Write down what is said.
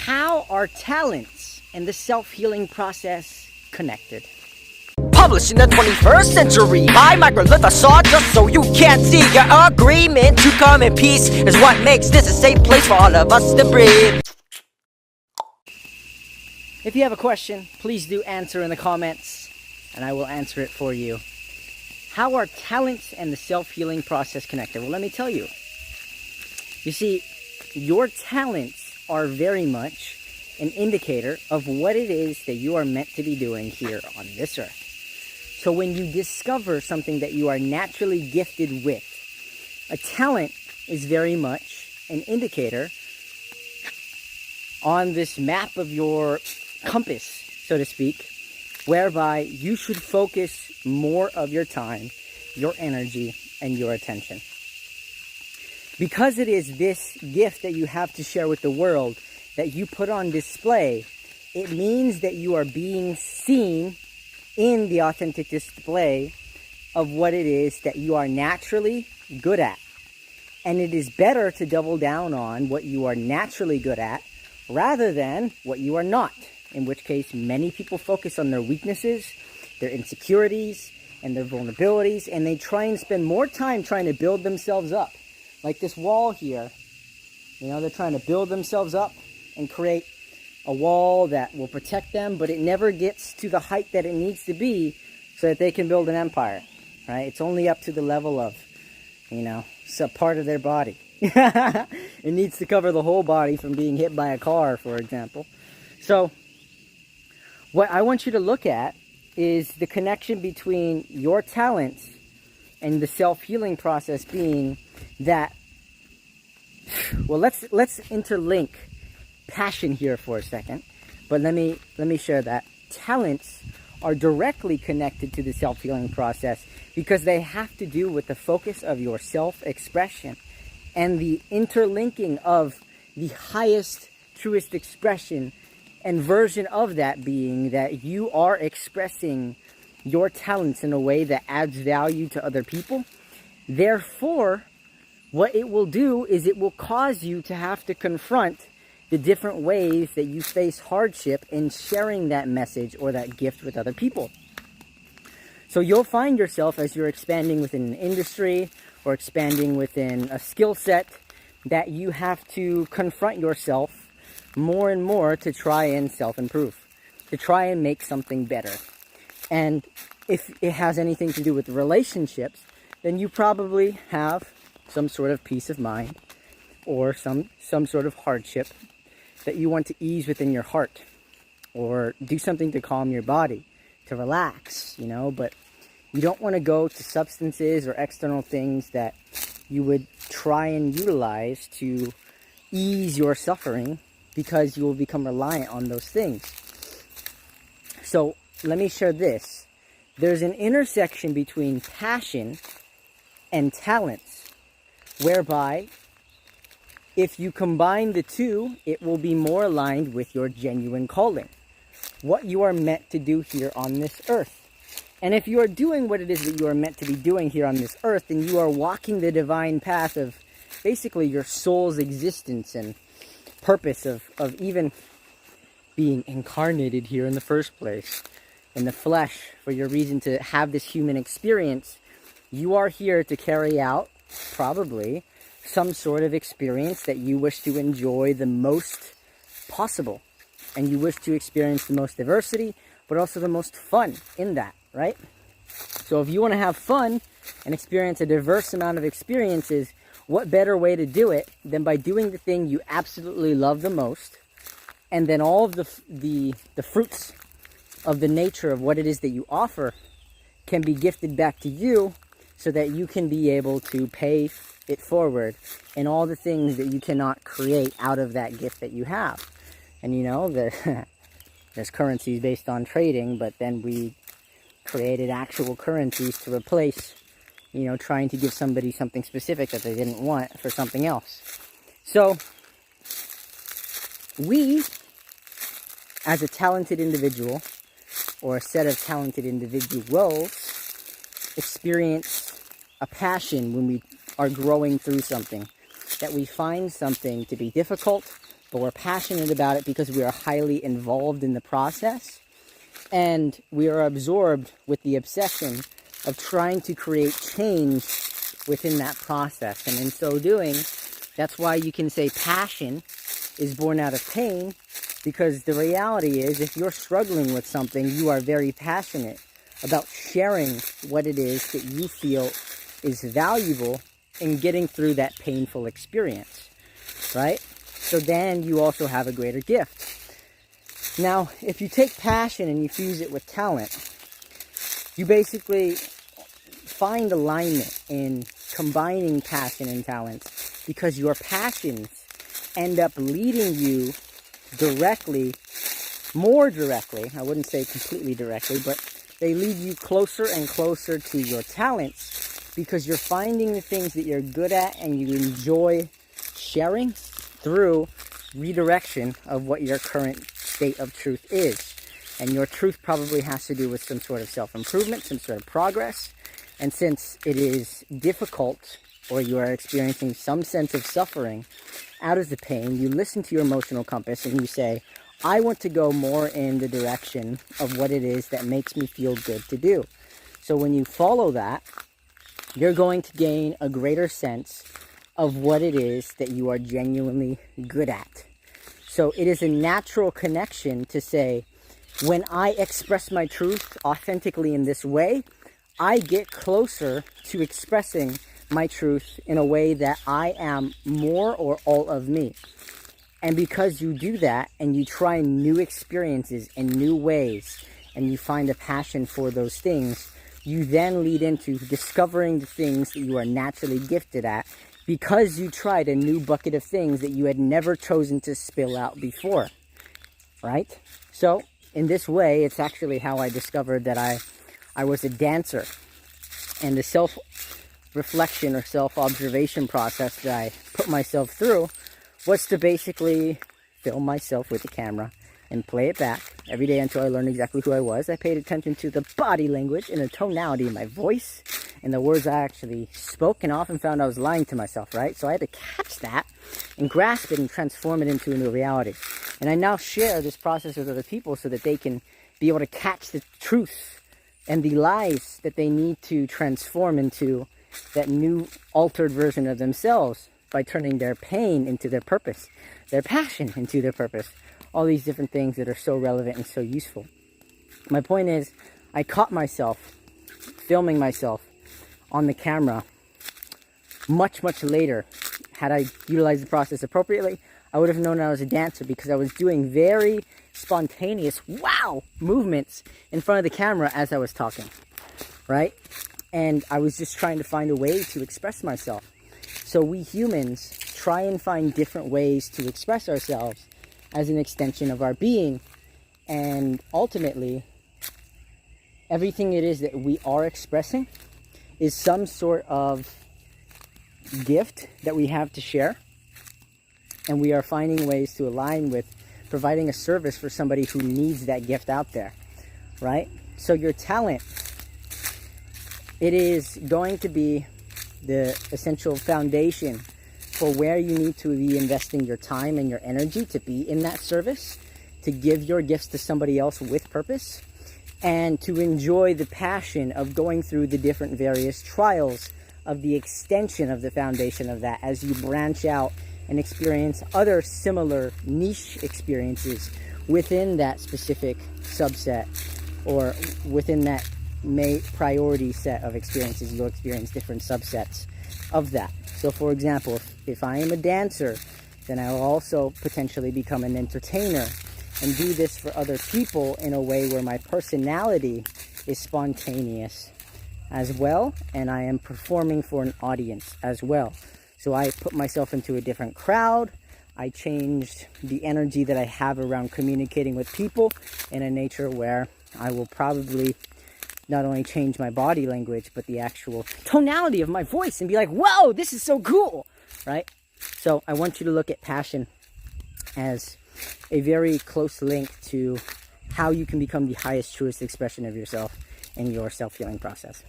How are talents and the self-healing process connected? Published in the 21st century by microlith Osada, just so you can't see your agreement to come in peace is what makes this a safe place for all of us to breathe. If you have a question, please do answer in the comments and I will answer it for you. How are talents and the self-healing process connected? Well, let me tell you. You see, your talents are very much an indicator of what it is that you are meant to be doing here on this earth. So when you discover something that you are naturally gifted with, a talent is very much an indicator on this map of your compass, so to speak, whereby you should focus more of your time, your energy, and your attention. Because it is this gift that you have to share with the world that you put on display, it means that you are being seen in the authentic display of what it is that you are naturally good at. And it is better to double down on what you are naturally good at rather than what you are not. In which case, many people focus on their weaknesses, their insecurities, and their vulnerabilities, and they try and spend more time trying to build themselves up. Like this wall here, they're trying to build themselves up and create a wall that will protect them, but it never gets to the height that it needs to be so that they can build an empire, right? It's only up to the level of, some part of their body. It needs to cover the whole body from being hit by a car, for example. So, what I want you to look at is the connection between your talents and the self-healing process being that, well, let's interlink passion here for a second, but let me share that talents are directly connected to the self-healing process because they have to do with the focus of your self-expression and the interlinking of the highest, truest expression and version of that being that you are expressing your talents in a way that adds value to other people. Therefore, what it will do is it will cause you to have to confront the different ways that you face hardship in sharing that message or that gift with other people. So you'll find yourself as you're expanding within an industry or expanding within a skill set that you have to confront yourself more and more to try and self-improve, to try and make something better. And if it has anything to do with relationships, then you probably have some sort of peace of mind or some sort of hardship that you want to ease within your heart or do something to calm your body, to relax, but you don't want to go to substances or external things that you would try and utilize to ease your suffering because you will become reliant on those things. So let me share this. There's an intersection between passion and talents, whereby if you combine the two, it will be more aligned with your genuine calling, what you are meant to do here on this earth. And if you are doing what it is that you are meant to be doing here on this earth, then you are walking the divine path of basically your soul's existence and purpose of even being incarnated here in the first place, in the flesh, for your reason to have this human experience. You are here to carry out, probably, some sort of experience that you wish to enjoy the most possible. And you wish to experience the most diversity, but also the most fun in that, right? So if you want to have fun and experience a diverse amount of experiences, what better way to do it than by doing the thing you absolutely love the most, and then all of the fruits of the nature of what it is that you offer can be gifted back to you so that you can be able to pay it forward in all the things that you cannot create out of that gift that you have. And there's currencies based on trading, but then we created actual currencies to replace trying to give somebody something specific that they didn't want for something else. So, we, as a talented individual, or a set of talented individuals, experience a passion when we are growing through something. That we find something to be difficult, but we're passionate about it because we are highly involved in the process, and we are absorbed with the obsession of trying to create change within that process. And in so doing, that's why you can say passion is born out of pain, because the reality is, if you're struggling with something, you are very passionate about sharing what it is that you feel is valuable in getting through that painful experience, right? So then you also have a greater gift. Now, if you take passion and you fuse it with talent, you basically find alignment in combining passion and talents, because your passions end up leading you directly, more directly, I wouldn't say completely directly, but they lead you closer and closer to your talents, because you're finding the things that you're good at and you enjoy sharing through redirection of what your current state of truth is. And your truth probably has to do with some sort of self-improvement, some sort of progress. And since it is difficult, or you are experiencing some sense of suffering out of the pain, you listen to your emotional compass and you say, I want to go more in the direction of what it is that makes me feel good to do. So when you follow that, you're going to gain a greater sense of what it is that you are genuinely good at. So it is a natural connection to say, when I express my truth authentically in this way, I get closer to expressing my truth in a way that I am more or all of me. And because you do that and you try new experiences in new ways and you find a passion for those things, you then lead into discovering the things that you are naturally gifted at, because you tried a new bucket of things that you had never chosen to spill out before, right? So in this way, it's actually how I discovered that I was a dancer. And the self-reflection or self-observation process that I put myself through was to basically film myself with the camera and play it back every day until I learned exactly who I was. I paid attention to the body language and the tonality of my voice and the words I actually spoke, and often found I was lying to myself, right? So I had to catch that and grasp it and transform it into a new reality. And I now share this process with other people so that they can be able to catch the truth and the lies that they need to transform into that new altered version of themselves by turning their pain into their purpose, their passion into their purpose. All these different things that are so relevant and so useful. My point is, I caught myself filming myself on the camera much later. Had I utilized the process appropriately, I would have known I was a dancer, because I was doing very spontaneous wow movements in front of the camera as I was talking, right? And I was just trying to find a way to express myself. So we humans try and find different ways to express ourselves as an extension of our being. And ultimately, everything it is that we are expressing is some sort of gift that we have to share. And we are finding ways to align with providing a service for somebody who needs that gift out there, right? So your talent, it is going to be the essential foundation for where you need to be investing your time and your energy to be in that service, to give your gifts to somebody else with purpose, and to enjoy the passion of going through the different various trials of the extension of the foundation of that as you branch out and experience other similar niche experiences within that specific subset, or within that priority set of experiences. You'll experience different subsets of that. So for example, if I am a dancer, then I will also potentially become an entertainer and do this for other people in a way where my personality is spontaneous as well, and I am performing for an audience as well. So I put myself into a different crowd. I changed the energy that I have around communicating with people in a nature where I will probably not only change my body language, but the actual tonality of my voice, and be like, whoa, this is so cool, right? So I want you to look at passion as a very close link to how you can become the highest, truest expression of yourself in your self-healing process.